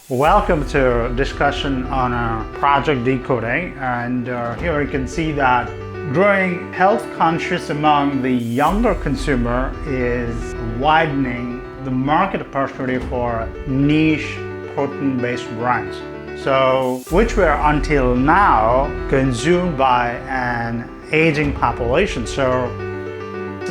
Welcome to discussion on project decoding, and here you can see that growing health conscious among the younger consumer is widening the market opportunity for niche protein based brands, so which were until now consumed by an aging population. So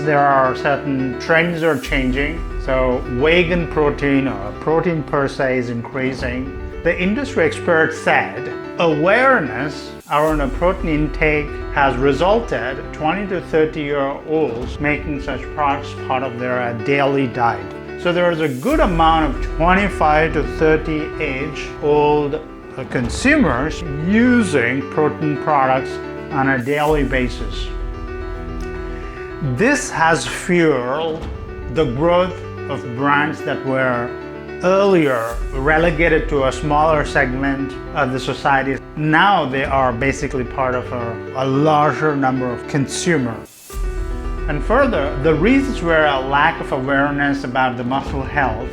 there are certain trends are changing. So vegan protein or protein per se is increasing. The industry experts said awareness around a protein intake has resulted 20 to 30-year-olds making such products part of their daily diet. So there is a good amount of 25 to 30 age-old consumers using protein products on a daily basis. This has fueled the growth of brands that were earlier relegated to a smaller segment of the society. Now they are basically part of a larger number of consumers. And further, the reasons were a lack of awareness about the muscle health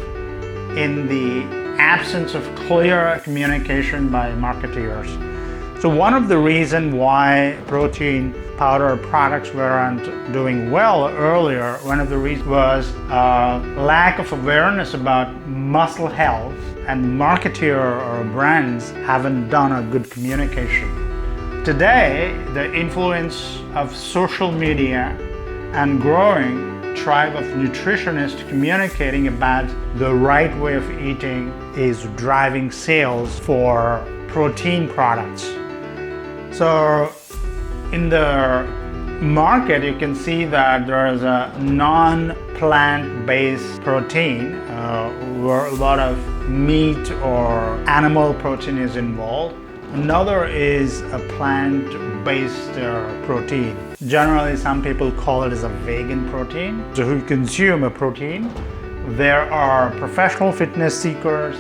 in the absence of clear communication by marketeers. So one of the reasons why protein powder products weren't doing well earlier, one of the reasons was lack of awareness about muscle health, and marketeer or brands haven't done a good communication. Today, the influence of social media and growing tribe of nutritionists communicating about the right way of eating is driving sales for protein products. So in the market, you can see that there is a non-plant-based protein where a lot of meat or animal protein is involved. Another is a plant-based protein. Generally, some people call it as a vegan protein. So who consume a protein, there are professional fitness seekers,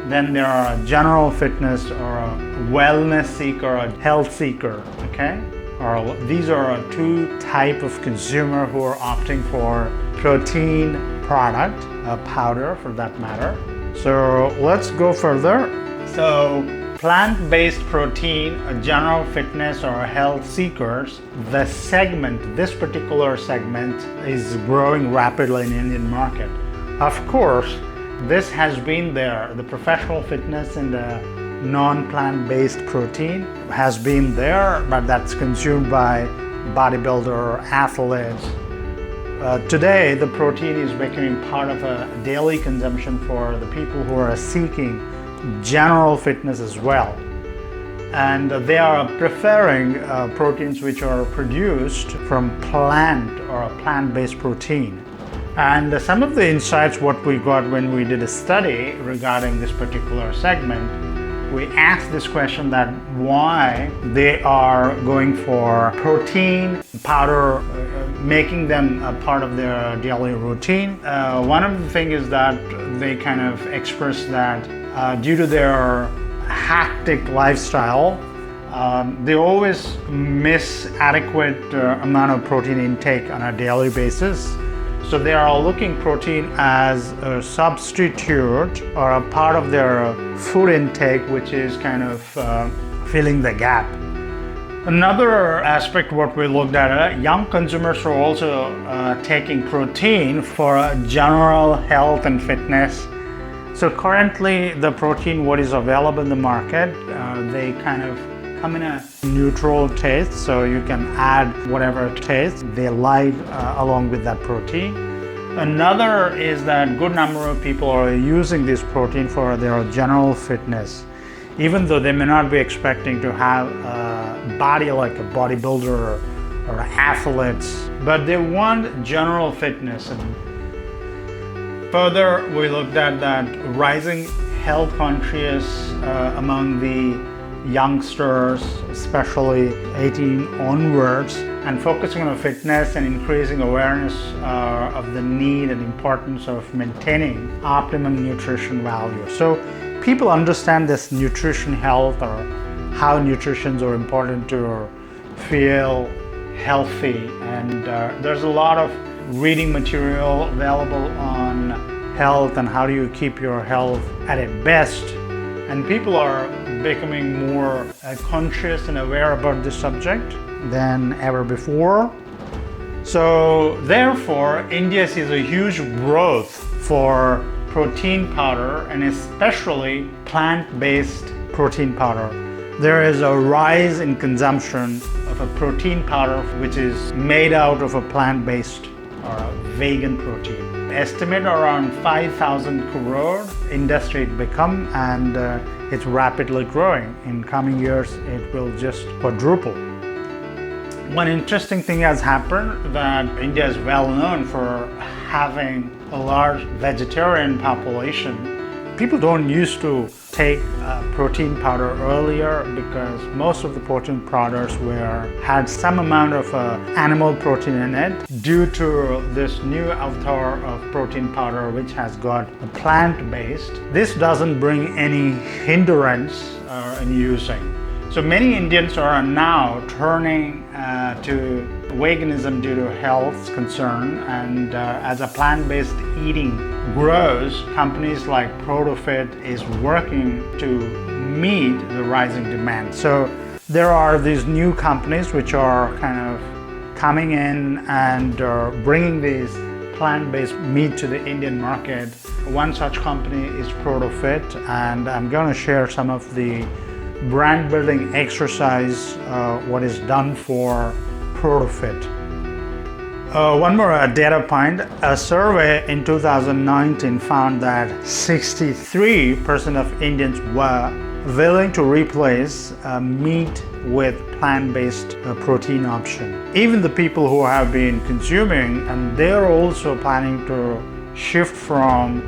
then there are a general fitness or a wellness seeker, a health seeker, okay? Or these are two type of consumer who are opting for protein product, a powder for that matter. So let's go further. So plant-based protein, a general fitness or health seekers, this particular segment is growing rapidly in the Indian market. Of course, this has been there. The professional fitness and the non-plant-based protein has been there, but that's consumed by bodybuilder athletes. Today, the protein is becoming part of a daily consumption for the people who are seeking general fitness as well. And they are preferring proteins which are produced from plant or a plant-based protein. And some of the insights what we got when we did a study regarding this particular segment, we asked this question that why they are going for protein powder, making them a part of their daily routine. One of the things is that they kind of express that due to their hectic lifestyle, they always miss adequate amount of protein intake on a daily basis. So they are looking protein as a substitute or a part of their food intake, which is kind of filling the gap. Another aspect what we looked at, young consumers are also taking protein for general health and fitness. So currently the protein what is available in the market, they kind of come in a neutral taste, so you can add whatever taste they like along with that protein. Another is that good number of people are using this protein for their general fitness, even though they may not be expecting to have a body like a bodybuilder or athletes, but they want general fitness. And further, we looked at that rising health conscious among the youngsters, especially 18 onwards, and focusing on fitness and increasing awareness of the need and importance of maintaining optimum nutrition value. So people understand this nutrition health or how nutritions are important to feel healthy, and there's a lot of reading material available on health and how do you keep your health at its best. and people are becoming more conscious and aware about this subject than ever before. So therefore, India sees a huge growth for protein powder, and especially plant-based protein powder. There is a rise in consumption of a protein powder which is made out of a plant-based or a vegan protein. Estimate around 5,000 crore industry it become, and it's rapidly growing. In coming years, it will just quadruple. One interesting thing has happened that India is well known for having a large vegetarian population. People don't used to take protein powder earlier because most of the protein powders had some amount of animal protein in it. Due to this new avatar of protein powder which has got a plant-based, this doesn't bring any hindrance in using. So many Indians are now turning to veganism due to health concern, and as a plant-based eating grows, companies like ProtoFit is working to meet the rising demand. So there are these new companies which are kind of coming in and bringing these plant-based meat to the Indian market. One such company is ProtoFit, and I'm going to share some of the brand building exercise what is done for ProtoFit. One more data point. A survey in 2019 found that 63% of Indians were willing to replace meat with plant-based protein option. Even the people who have been consuming, and they're also planning to shift from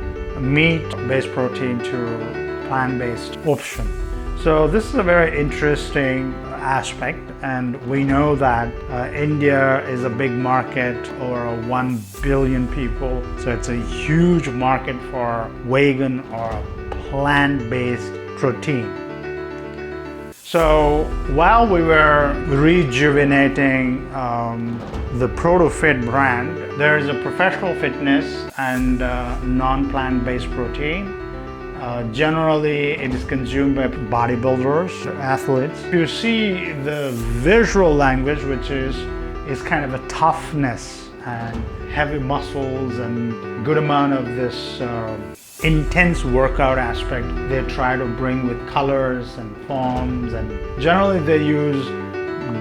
meat-based protein to plant-based option. So this is a very interesting aspect, and we know that India is a big market, over 1 billion people. So it's a huge market for vegan or plant-based protein. So while we were rejuvenating the ProtoFit brand, there is a professional fitness and non-plant-based protein. Generally, it is consumed by bodybuilders, athletes. You see the visual language, which is kind of a toughness and heavy muscles and good amount of this intense workout aspect they try to bring with colors and forms, and generally they use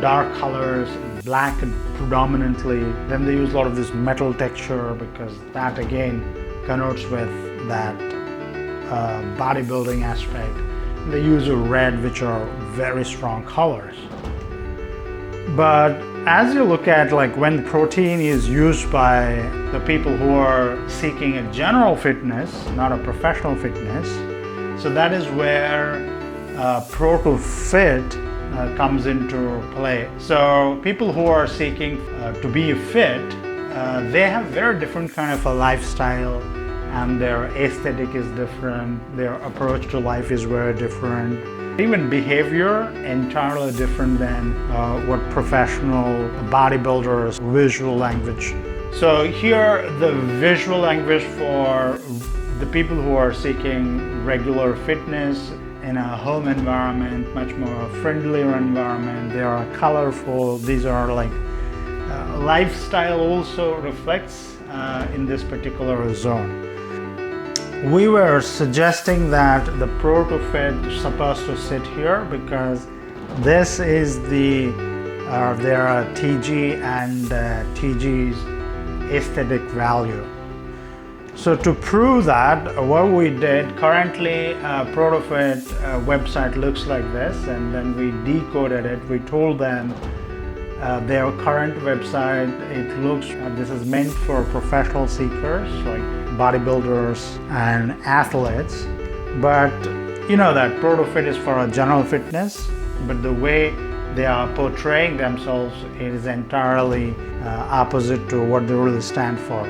dark colors, black predominantly. Then they use a lot of this metal texture because that again connotes with that bodybuilding aspect. They use a red, which are very strong colors. But as you look at like when protein is used by the people who are seeking a general fitness, not a professional fitness, so that is where ProtoFit comes into play. So people who are seeking to be fit, they have very different kind of a lifestyle, and their aesthetic is different, their approach to life is very different. Even behavior entirely different than what professional bodybuilders' visual language. So here the visual language for the people who are seeking regular fitness in a home environment, much more friendlier environment. They are colorful. These are like lifestyle also reflects in this particular zone. We were suggesting that the ProtoFit is supposed to sit here because this is their TG and TG's aesthetic value. So to prove that, what we did, currently ProtoFit website looks like this, and then we decoded it. We told them their current website, it looks, this is meant for professional seekers like bodybuilders and athletes, but you know that ProtoFit is for a general fitness, but the way they are portraying themselves is entirely opposite to what they really stand for.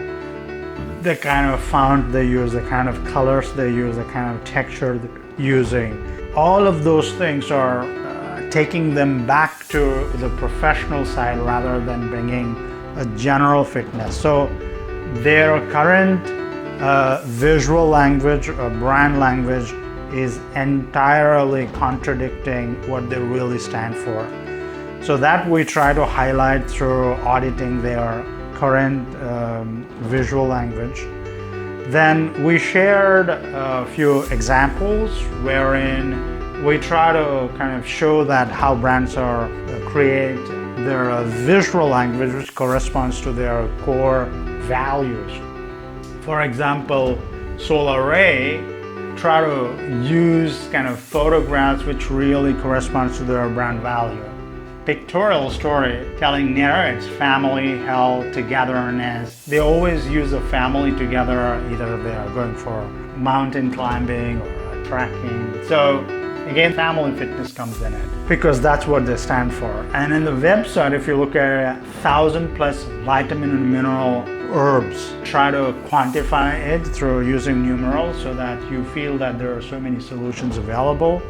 The kind of font they use, the kind of colors they use, the kind of texture they're using, all of those things are taking them back to the professional side rather than bringing a general fitness. So their current visual language or brand language is entirely contradicting what they really stand for. So that we try to highlight through auditing their current visual language. Then we shared a few examples wherein we try to kind of show that how brands are create their visual language which corresponds to their core values. For example, Solar Ray try to use kind of photographs which really corresponds to their brand value. Pictorial storytelling narrates family, health, togetherness. They always use a family together, either they are going for mountain climbing or trekking. So again, family fitness comes in it because that's what they stand for. And in the website, if you look at 1,000 plus vitamin and mineral herbs, try to quantify it through using numerals so that you feel that there are so many solutions available.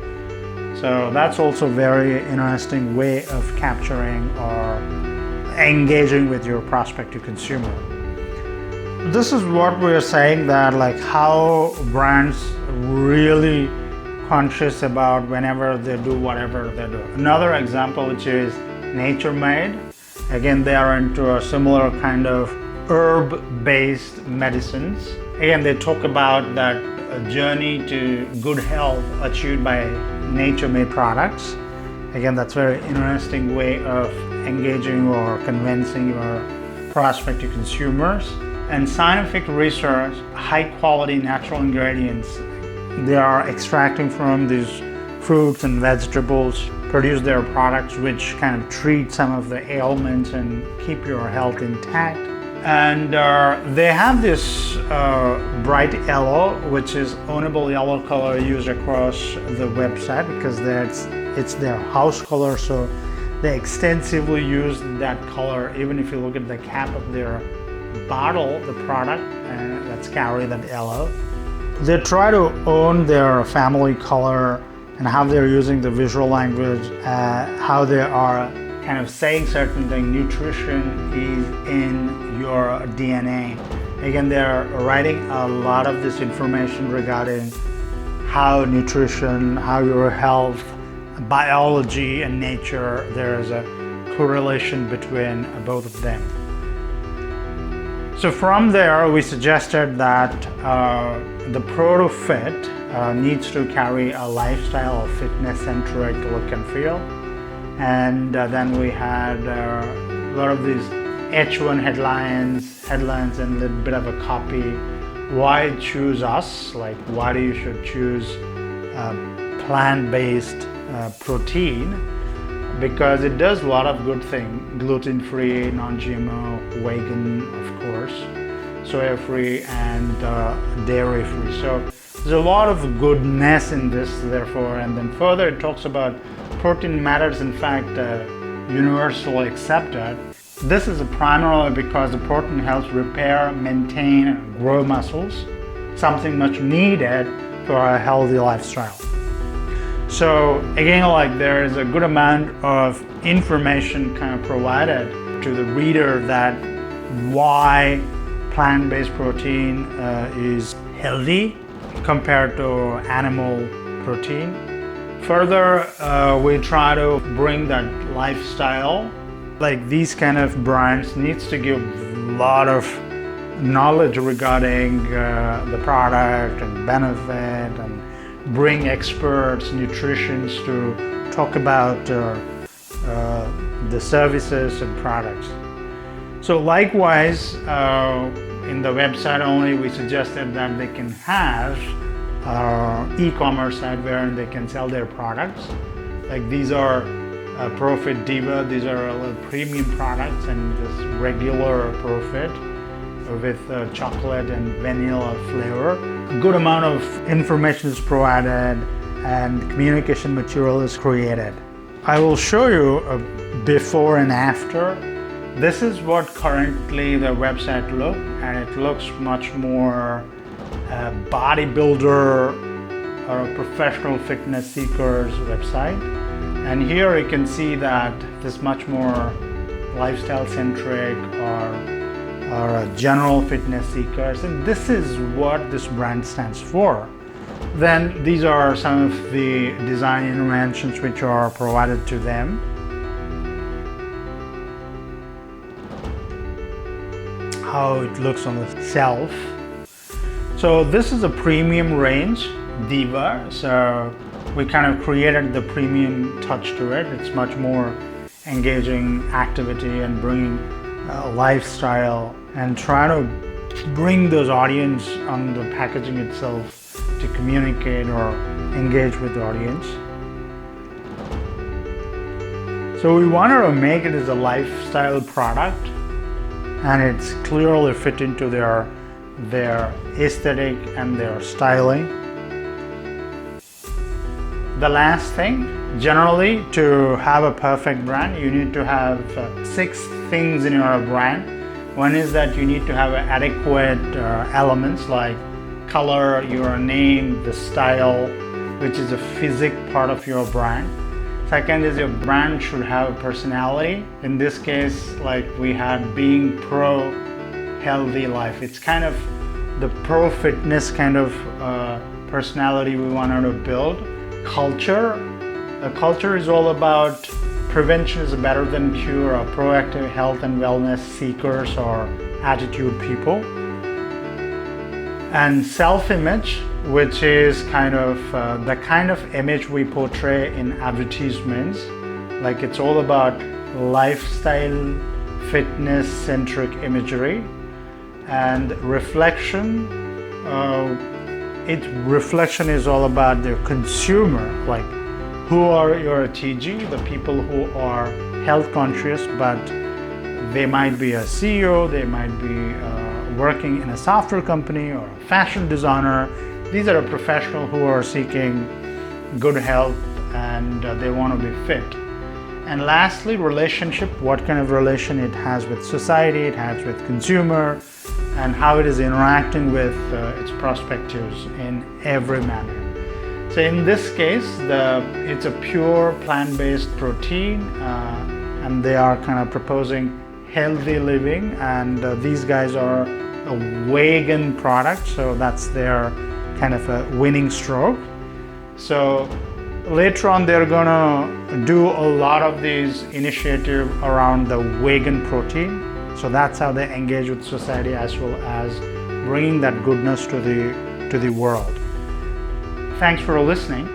So that's also a very interesting way of capturing or engaging with your prospective consumer. This is what we're saying, that like how brands really conscious about whenever they do whatever they do. Another example, which is Nature Made. Again, they are into a similar kind of herb-based medicines. Again, they talk about that journey to good health achieved by nature-made products. Again, that's a very interesting way of engaging or convincing your prospective consumers. And scientific research, high-quality natural ingredients they are extracting from these fruits and vegetables, produce their products which kind of treat some of the ailments and keep your health intact. And they have this bright yellow, which is ownable yellow color used across the website because it's their house color, so they extensively use that color. Even if you look at the cap of their bottle, the product, and let's carry that yellow. They try to own their family color and how they're using the visual language, how they are kind of saying certain things. Nutrition is in your DNA. Again, they're writing a lot of this information regarding how nutrition, how your health, biology and nature, there's a correlation between both of them. So from there, we suggested that the Pro to Fit needs to carry a lifestyle of fitness-centric look and feel. And then we had a lot of these H1 headlines and a little bit of a copy. Why choose us? Like, why do you should choose plant-based protein? Because it does a lot of good things: gluten-free, non-GMO, vegan, of course, soya-free, and dairy-free. So there's a lot of goodness in this, therefore. And then further, it talks about protein matters, in fact, universally accepted. This is primarily because the protein helps repair, maintain, and grow muscles, something much needed for a healthy lifestyle. So again, like there is a good amount of information kind of provided to the reader that why plant-based protein is healthy compared to animal protein. Further, we try to bring that lifestyle. Like these kind of brands needs to give a lot of knowledge regarding the product and benefit, and bring experts, nutritionists to talk about the services and products. So likewise, in the website only, we suggested that they can have e-commerce site where they can sell their products. Like these are Profit Diva, these are a little premium products, and this regular Profit with chocolate and vanilla flavor. A good amount of information is provided and communication material is created. I will show you a before and after. This is what currently the website looks, and it looks much more bodybuilder or a professional fitness seekers website. And here you can see that this much more lifestyle centric or general fitness seekers, and this is what this brand stands for. Then these are some of the design interventions which are provided to them. How it looks on the shelf. So this is a premium range, Diva. So we kind of created the premium touch to it. It's much more engaging activity and bringing lifestyle and try to bring those audience on the packaging itself to communicate or engage with the audience. So we wanted to make it as a lifestyle product, and it's clearly fit into their aesthetic and their styling. The last thing, generally to have a perfect brand, you need to have 6 things in your brand. One is that you need to have adequate elements like color, your name, the style, which is a physic part of your brand. Second is your brand should have a personality. In this case, like we had being pro healthy life. It's kind of the pro fitness kind of personality we wanted to build. Culture. The culture is all about prevention is better than cure, or proactive health and wellness seekers or attitude people. And self-image, which is kind of the kind of image we portray in advertisements. Like it's all about lifestyle, fitness-centric imagery. And reflection, reflection is all about the consumer, like who are your TG, the people who are health conscious, but they might be a CEO, they might be working in a software company or a fashion designer. These are a professional who are seeking good health and they want to be fit. And lastly, relationship, what kind of relation it has with society, it has with consumer, and how it is interacting with its prospectives in every manner. So in this case, it's a pure plant-based protein, and they are kind of proposing healthy living, and these guys are a vegan product, so that's their kind of a winning stroke. So later on, they're gonna do a lot of these initiatives around the vegan protein. So that's how they engage with society as well as bringing that goodness to the world. Thanks for listening.